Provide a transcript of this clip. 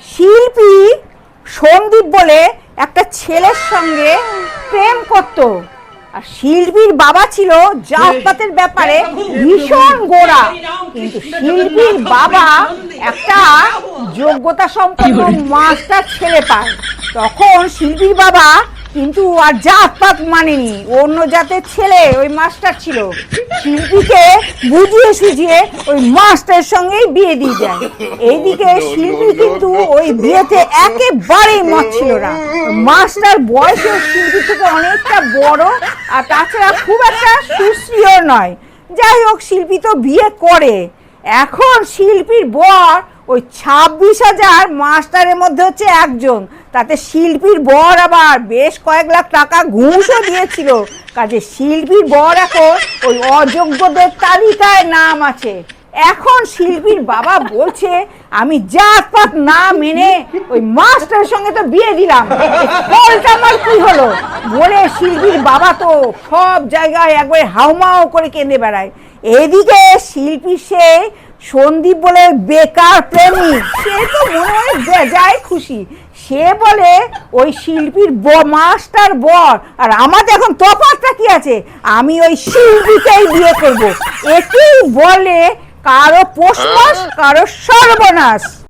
শিল্পী সন্দীপ বলে একটা ছেলের সঙ্গে প্রেম করত। আর শিল্পীর বাবা ছিল জাতপাতের ব্যাপারে ভীষণ গোঁড়া, কিন্তু শিল্পীর বাবা একটা যোগ্যতা সম্পন্ন মাস্টার ছেলে পায়। তখন শিল্পীর বাবা কিন্তু আর জাতপাত মানেনি, অন্য জাতের ছেলে ওই মাস্টার ছিল। শিল্পীকে বুঝিয়ে সুঝিয়ে ওই মাস্টারের সঙ্গেই বিয়ে দিয়ে দেয়। এইদিকে শিল্পী কিন্তু ওই বিয়েতে একেবারেই মত ছিল না। মাস্টার বয়সে শিল্পী থেকে অনেকটা বড়, আর তাছাড়া খুব একটা সুশ্রীও নয়। যাই হোক, শিল্পী তো বিয়ে করে। এখন শিল্পীর বর ওই 26,000 মাস্টারের মধ্যে হচ্ছে একজন। তাতে শিল্পীর বর আবার বেশ কয়েক লাখ টাকা ঘুষও দিয়েছিল। কাজে শিল্পীর বর এখন ওই অযোগ্যদের তালিকায় নাম আছে। এখন শিল্পীর বাবা বলছে, আমি জাতপাত না মেনে ওই মাস্টারের সঙ্গে তো বিয়ে দিলাম, ফলটা আমার কি হলো বলে শিল্পীর বাবা তো সব জায়গায় একবারে হাউমাউ করে কেঁদে বেড়ায়। এদিকে শিল্পী সে সন্দীপ বলে বেকার প্রেমিক, সে তো মনে হয় বেজায় খুশি। সে বলে ওই শিল্পীর মাস্টার বর আর আমাদের এখন তফাৎটা কি আছে, আমি ওই শিল্পীকেই বিয়ে করব। একেই বলে কারো পৌষ মাস কারো সর্বনাশ।